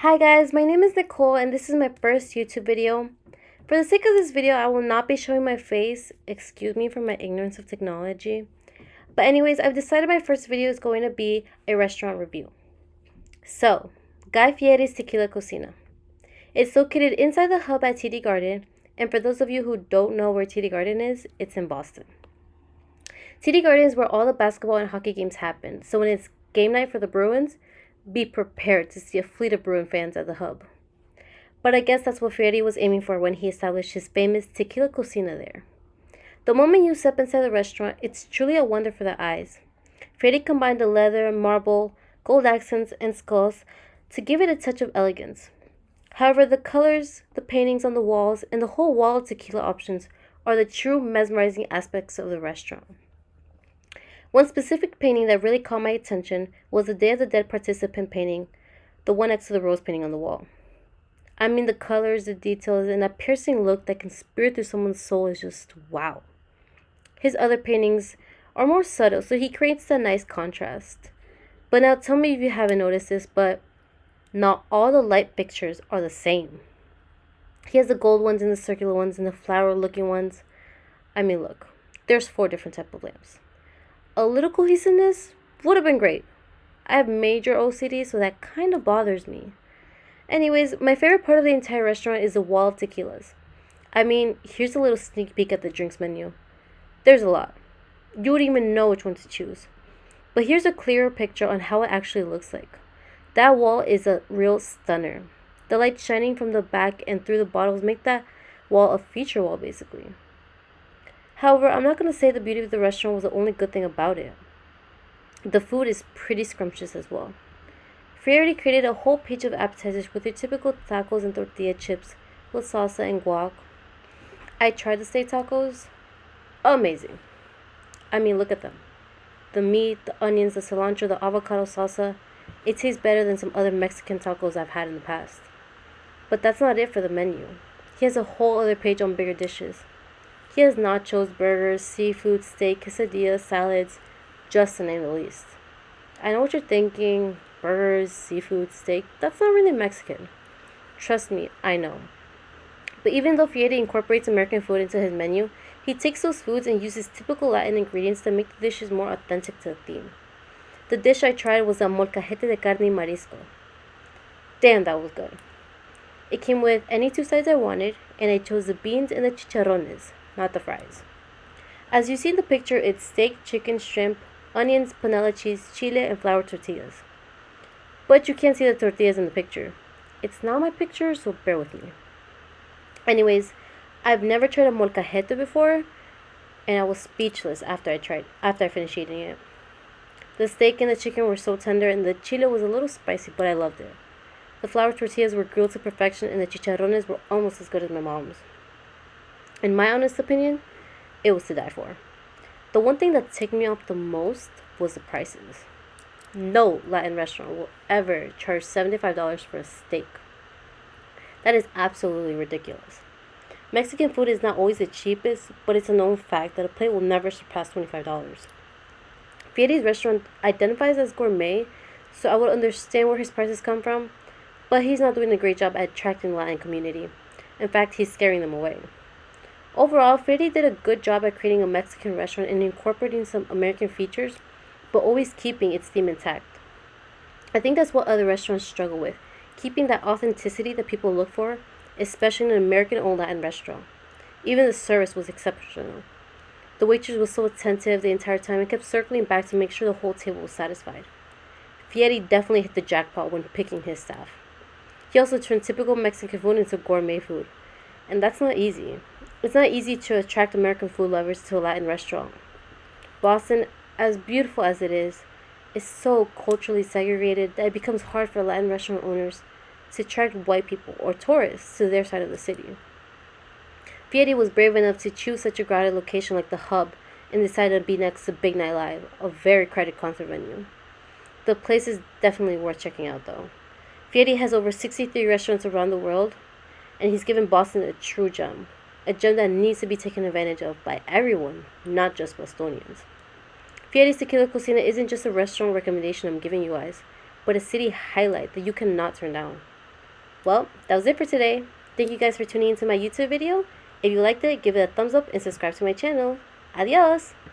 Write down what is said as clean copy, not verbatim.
Hi guys, my name is Nicole and this is my first YouTube video. For the sake of this video, I will not be showing my face. Excuse me for my ignorance of technology. But anyways, I've decided my first video is going to be a restaurant review. So, Guy Fieri's Tequila Cocina. It's located inside the hub at TD Garden, and for those of you who don't know where TD Garden is, it's in Boston. TD Garden is where all the basketball and hockey games happen, so when it's game night for the Bruins, be prepared to see a fleet of Bruin fans at the hub. But I guess that's what Fieri was aiming for when he established his famous Tequila Cocina there. The moment you step inside the restaurant, it's truly a wonder for the eyes. Fieri combined the leather, marble, gold accents, and skulls to give it a touch of elegance. However, the colors, the paintings on the walls, and the whole wall of tequila options are the true mesmerizing aspects of the restaurant. One specific painting that really caught my attention was the Day of the Dead participant painting, the one next to the rose painting on the wall. I mean, the colors, the details, and that piercing look that can spear through someone's soul is just wow. His other paintings are more subtle, so he creates that nice contrast. But now tell me if you haven't noticed this, but not all the light fixtures are the same. He has the gold ones and the circular ones and the flower looking ones. I mean, look, there's 4 different types of lamps. A little cohesiveness would have been great. I have major OCD, so that kind of bothers me. Anyways, my favorite part of the entire restaurant is the wall of tequilas. I mean, here's a little sneak peek at the drinks menu. There's a lot. You wouldn't even know which one to choose. But here's a clearer picture on how it actually looks like. That wall is a real stunner. The light shining from the back and through the bottles make that wall a feature wall, basically. However, I'm not going to say the beauty of the restaurant was the only good thing about it. The food is pretty scrumptious as well. Fieri created a whole page of appetizers with your typical tacos and tortilla chips with salsa and guac. I tried the steak tacos. Amazing. I mean, look at them. The meat, the onions, the cilantro, the avocado salsa. It tastes better than some other Mexican tacos I've had in the past. But that's not it for the menu. He has a whole other page on bigger dishes. He has nachos, burgers, seafood, steak, quesadillas, salads, just to name the least. I know what you're thinking, burgers, seafood, steak, that's not really Mexican. Trust me, I know. But even though Fieri incorporates American food into his menu, he takes those foods and uses typical Latin ingredients to make the dishes more authentic to the theme. The dish I tried was a molcajete de carne y marisco. Damn, that was good. It came with any 2 sides I wanted, and I chose the beans and the chicharrones, not the fries. As you see in the picture, it's steak, chicken, shrimp, onions, panela cheese, chile, and flour tortillas. But you can't see the tortillas in the picture. It's not my picture, so bear with me. Anyways, I've never tried a molcajete before, and I was speechless after I finished eating it. The steak and the chicken were so tender, and the chile was a little spicy, but I loved it. The flour tortillas were grilled to perfection, and the chicharrones were almost as good as my mom's. In my honest opinion, it was to die for. The one thing that ticked me off the most was the prices. No Latin restaurant will ever charge $75 for a steak. That is absolutely ridiculous. Mexican food is not always the cheapest, but it's a known fact that a plate will never surpass $25. Fieri's restaurant identifies as gourmet, so I would understand where his prices come from, but he's not doing a great job at attracting the Latin community. In fact, he's scaring them away. Overall, Fieri did a good job at creating a Mexican restaurant and incorporating some American features, but always keeping its theme intact. I think that's what other restaurants struggle with, keeping that authenticity that people look for, especially in an American-owned Latin restaurant. Even the service was exceptional. The waitress was so attentive the entire time and kept circling back to make sure the whole table was satisfied. Fieri definitely hit the jackpot when picking his staff. He also turned typical Mexican food into gourmet food, and that's not easy. It's not easy to attract American food lovers to a Latin restaurant. Boston, as beautiful as it is so culturally segregated that it becomes hard for Latin restaurant owners to attract white people or tourists to their side of the city. Fieri was brave enough to choose such a crowded location like the Hub and decided to be next to Big Night Live, a very crowded concert venue. The place is definitely worth checking out though. Fieri has over 63 restaurants around the world, and he's given Boston a true gem. A gem that needs to be taken advantage of by everyone, not just Bostonians. Fieri's Tequila Cocina isn't just a restaurant recommendation I'm giving you guys, but a city highlight that you cannot turn down. Well, that was it for today. Thank you guys for tuning into my YouTube video. If you liked it, give it a thumbs up and subscribe to my channel. Adios!